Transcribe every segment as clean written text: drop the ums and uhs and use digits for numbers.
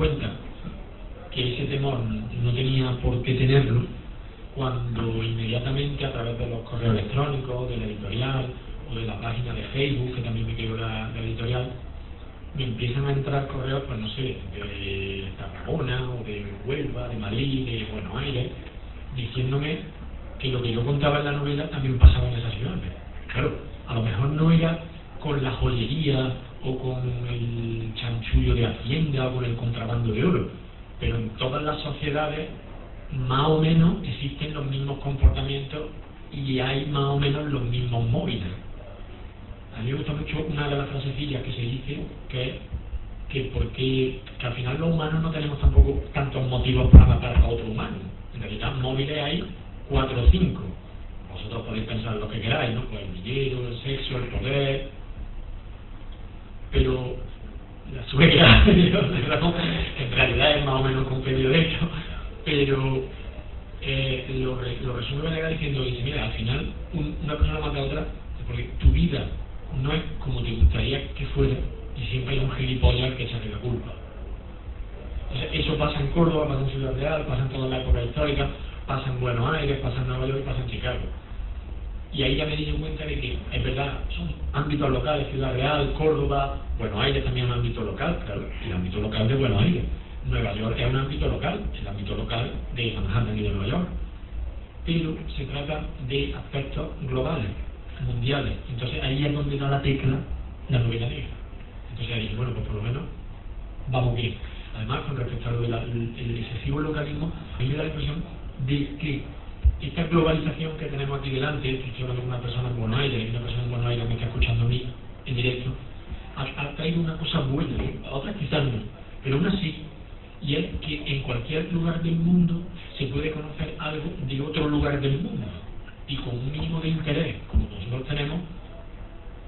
cuenta que ese temor no tenía por qué tenerlo cuando inmediatamente a través de los correos electrónicos, de la editorial o de la página de Facebook, que también me quedó la editorial, me empiezan a entrar correos, pues no sé, de Tarragona o de Huelva, de Madrid, de Buenos Aires, diciéndome que lo que yo contaba en la novela también pasaba en esas ciudades. Claro, a lo mejor no era con la joyería o con el chanchullo de Hacienda o con el contrabando de oro, pero en todas las sociedades más o menos existen los mismos comportamientos y hay más o menos los mismos móviles. A mí me gusta mucho una de las frasecillas que se dice, que al final los humanos no tenemos tampoco tantos motivos para matar a otro humano. En realidad móviles hay 4 o 5. Vosotros podéis pensar lo que queráis, ¿no? Pues el dinero, el sexo, el poder, pero la suegra, en realidad es más o menos un compendio de esto, pero lo resume Venegas diciendo, mira, al final una persona mata a otra porque tu vida no es como te gustaría que fuera y siempre hay un gilipollas que echarle la culpa. Entonces, eso pasa en Córdoba, pasa en Ciudad Real, pasa en toda la época histórica, pasa en Buenos Aires, pasa en Nueva York y pasa en Chicago. Y ahí ya me di cuenta de que, es verdad, son ámbitos locales, Ciudad Real, Córdoba, Buenos Aires también es un ámbito local, claro, el ámbito local de Buenos Aires. Nueva York es un ámbito local, el ámbito local de Manhattan y de Nueva York. Pero se trata de aspectos globales, mundiales. Entonces ahí es donde da la tecla la novela negra. Entonces ahí dije, bueno, pues por lo menos vamos bien. Además, con respecto a lo del excesivo localismo, a mí me da la impresión de que esta globalización que tenemos aquí delante, estoy hablando con una persona en Buenos Aires, y una persona en Buenos Aires me está escuchando a mí en directo, ha traído una cosa buena, a otras quizás no, pero aún así, y es que en cualquier lugar del mundo se puede conocer algo de otro lugar del mundo, y con un mínimo de interés, como nosotros tenemos,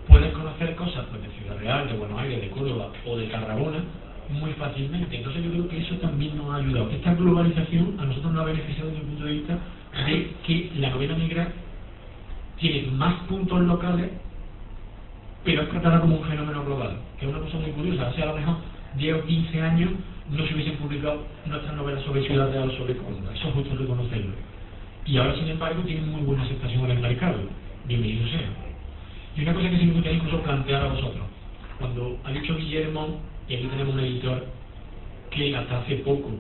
puedes conocer cosas pues, de Ciudad Real, de Buenos Aires, de Córdoba o de Tarragona muy fácilmente. Entonces yo creo que eso también nos ha ayudado. Esta globalización a nosotros nos ha beneficiado desde el punto de vista de que la novela negra tiene más puntos locales, pero es tratada como un fenómeno global, que es una cosa muy curiosa. Hace a lo mejor 10 o 15 años no se hubiesen publicado nuestras novelas sobre Ciudad Real o sobre Córdoba, eso es justo reconocerlo. Y ahora, sin embargo, tienen muy buena aceptación en el mercado. Bienvenido sea. Y una cosa que sí me gustaría incluso plantear a vosotros, cuando ha dicho Guillermo, y aquí tenemos un editor que hasta hace poco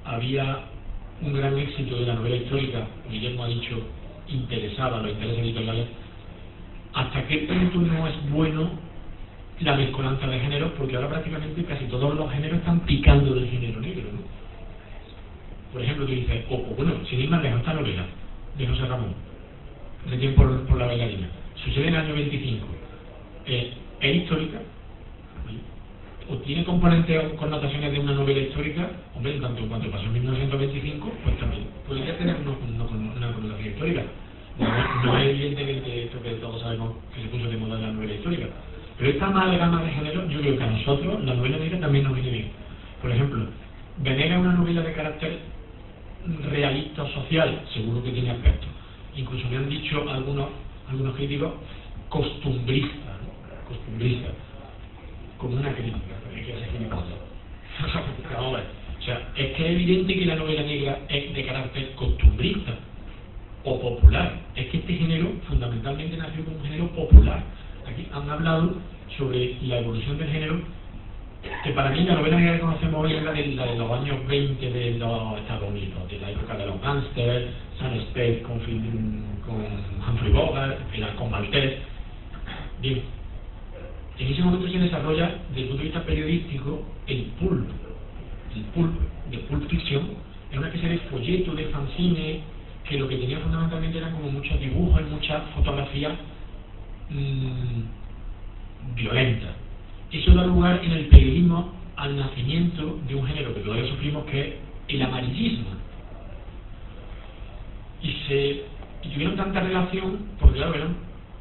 había un gran éxito de la novela histórica, Guillermo ha dicho interesaba a los intereses editoriales, ¿hasta qué punto no es bueno la mezcolanza de géneros? Porque ahora prácticamente casi todos los géneros están picando del género negro, ¿no? Por ejemplo, tú dices, bueno, sin ir más lejos, esta novela de José Ramón, de Tiempo por la bailarina, sucede en el año 25, es histórica, o tiene componentes o connotaciones de una novela histórica, hombre, en tanto en cuanto pasó en 1925, pues también podría tener una connotación histórica. No es evidentemente esto que todos sabemos que se puso de moda en la novela histórica, pero esta amalgama de género, yo creo que a nosotros la novela negra también nos viene bien. Por ejemplo, Venegas es una novela de carácter realista o social, seguro que tiene aspectos. Incluso me han dicho algunos críticos costumbristas, ¿no? Costumbristas, como una crítica, hay que hacer gilipollas. Vamos a ver. O sea, es que es evidente que la novela negra es de carácter costumbrista o popular. Es que este género fundamentalmente nació como un género popular. Aquí han hablado sobre la evolución del género, que para mí la novela negra que conocemos hoy es la de los años 20 de los Estados Unidos, de la época de los gángsters, Sam Spade con Humphrey Bogart, el Halcón Maltés. Bien, en ese momento se desarrolla, desde el punto de vista periodístico, el pulp de Pulp Fiction, es una especie de folleto, de fanzine, que lo que tenía fundamentalmente eran como muchos dibujos y muchas fotografías violentas. Eso da lugar en el periodismo al nacimiento de un género que todavía sufrimos, que es el amarillismo. Y tuvieron tanta relación, porque claro, eran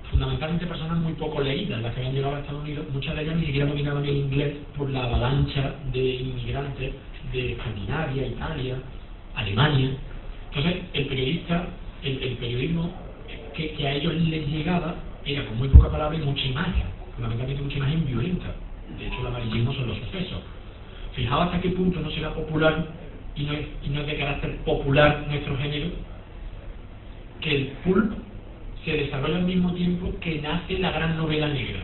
fundamentalmente personas muy poco leídas las que habían llegado a Estados Unidos, muchas de ellas ni siquiera dominaban el inglés por la avalancha de inmigrantes de Escandinavia, Italia, Alemania. Entonces el periodismo que a ellos les llegaba era con muy poca palabra y mucha imagen, fundamentalmente mucha imagen violenta. De hecho el amarillismo son los sucesos. Fijaos hasta qué punto no será popular y no es de carácter popular nuestro género, que el pulp se desarrolla al mismo tiempo que nace la gran novela negra.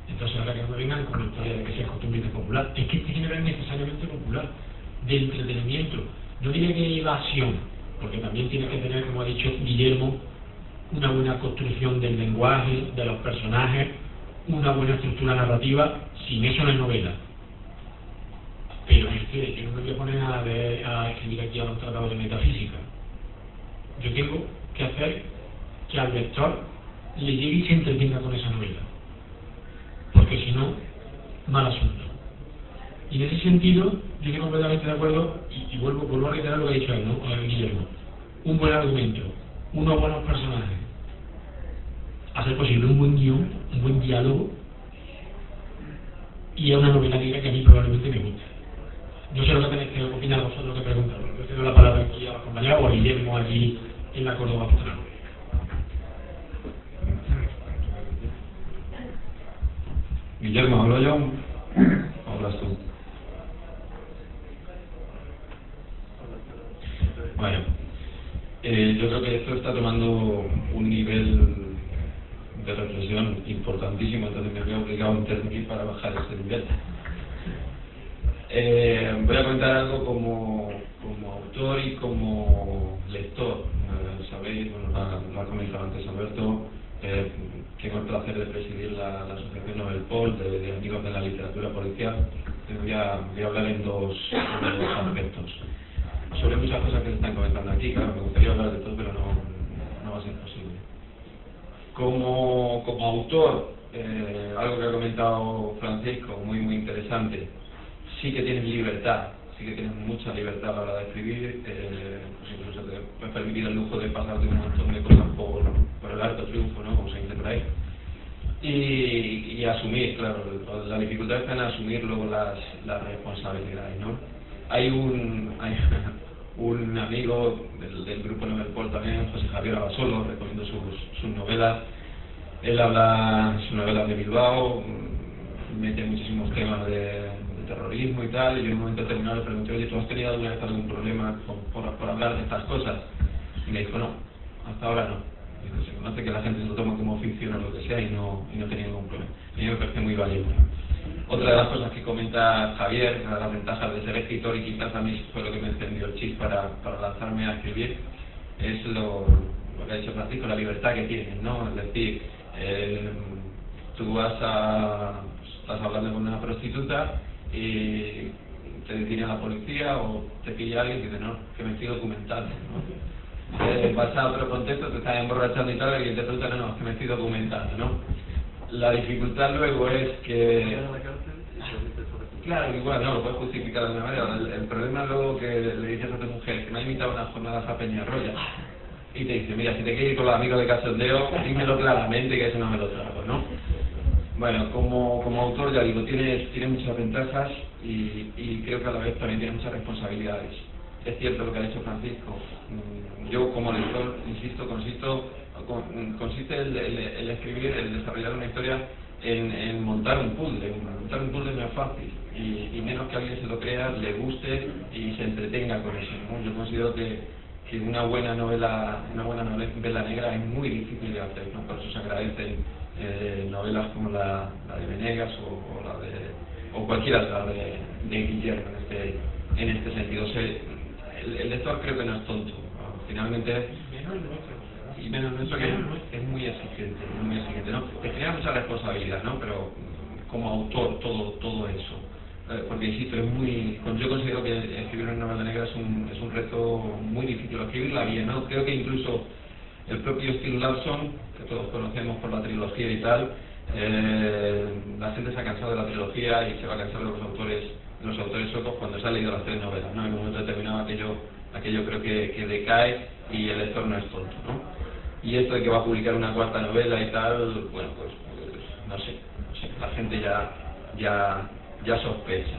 Entonces ahora que no me vengan con la historia de que sea costumbrista popular, es que este género es necesariamente popular, de entretenimiento, no diría que evasión, porque también tiene que tener, como ha dicho Guillermo, una buena construcción del lenguaje, de los personajes, una buena estructura narrativa. Sin eso no es novela. Pero es que yo no me voy a poner a escribir aquí a los tratados de metafísica. Yo tengo que hacer que al lector le llegue y se entretenga con esa novela, porque si no, mal asunto. Y en ese sentido yo estoy completamente de acuerdo, y vuelvo a reiterar lo que ha dicho él, ¿no? Guillermo. Un buen argumento, unos buenos personajes, hacer posible un buen guión, un buen diálogo, y a una novela negra que a mí probablemente me guste. No sé lo que tenéis que opinar vosotros, que preguntar. Yo cedo la palabra aquí a los compañeros o a Guillermo allí en la Córdoba Pastoral. Guillermo, ¿hablo yo? ¿Hablas tú? Bueno, yo creo que esto está tomando un nivel de reflexión importantísimo, entonces me veo obligado a intervenir para bajar ese nivel. Voy a comentar algo como autor y como lector. Sabéis, bueno, lo ha comentado antes Alberto, tengo el placer de presidir la asociación Novel Pol de amigos de la literatura policial. Voy a hablar en dos aspectos. Sobre muchas cosas que se están comentando aquí, claro, me gustaría hablar de todo, pero no va a ser posible. Como autor, algo que ha comentado Francisco, muy interesante, sí que tienes libertad, sí que tienes mucha libertad a la hora de escribir, pues incluso te puedes permitir el lujo de pasar de un montón de cosas por el alto triunfo, ¿no? Como se dice por ahí. Y asumir, claro, la dificultad está en asumir luego las responsabilidades, ¿no? Hay un amigo del grupo Novel Pol también, José Javier Abasolo, recomiendo sus novelas. Él habla sus novelas de Bilbao, mete muchísimos temas de terrorismo y tal, y yo en un momento determinado le pregunté: oye, ¿tú has tenido alguna vez algún problema por hablar de estas cosas? Y me dijo: no, hasta ahora no. Dice: se conoce que la gente se lo toma como ficción o lo que sea, y no tenía ningún problema. Y a mí me parece muy valioso. Otra de las cosas que comenta Javier, una de las ventajas de ser escritor, y quizás a mí fue lo que me encendió el chip para lanzarme a escribir, es lo que ha dicho Francisco, la libertad que tienes, ¿no? Es decir, tú estás hablando con una prostituta y te detiene a la policía o te pilla alguien y dice: no, que me estoy documentando, ¿no? Vas a otro contexto, te estás emborrachando y tal, y te preguntan: no, que me estoy documentando, ¿no? La dificultad luego es que... Claro, igual, no, lo puedes justificar de alguna manera. El problema luego que le dices a tu mujer que me ha invitado a unas jornadas a Peñarroya y te dice: mira, si te quieres ir con los amigos de cachondeo, dímelo claramente, que eso no me lo trago, ¿no? Bueno, como autor, ya digo, tiene muchas ventajas y creo que a la vez también tiene muchas responsabilidades. Es cierto lo que ha dicho Francisco. Yo como lector, insisto, consiste el escribir, el desarrollar una historia en montar un puzzle. Montar un puzzle no es fácil, y menos que alguien se lo crea, le guste y se entretenga con eso, ¿no? Yo considero que una buena novela negra es muy difícil de hacer, ¿no? Por eso se agradecen novelas como la de Venegas o cualquiera de Guillermo en este sentido. El lector creo que no es tonto, ¿no? Finalmente, y menos nuestro, que es muy exigente, ¿no? Te crea mucha responsabilidad, ¿no? Pero como autor, todo eso, porque insisto, yo considero que escribir una novela negra es un reto muy difícil, escribirla bien, ¿no? Creo que incluso el propio Stieg Larsson, que todos conocemos por la trilogía y tal, la gente se ha cansado de la trilogía y se va a cansar de los autores suecos cuando se ha leído las 3 novelas, ¿no? En un momento determinado aquello creo que decae y el lector no es tonto, ¿no? Y esto de que va a publicar una 4ª novela y tal, bueno, pues no sé, la gente ya sospecha.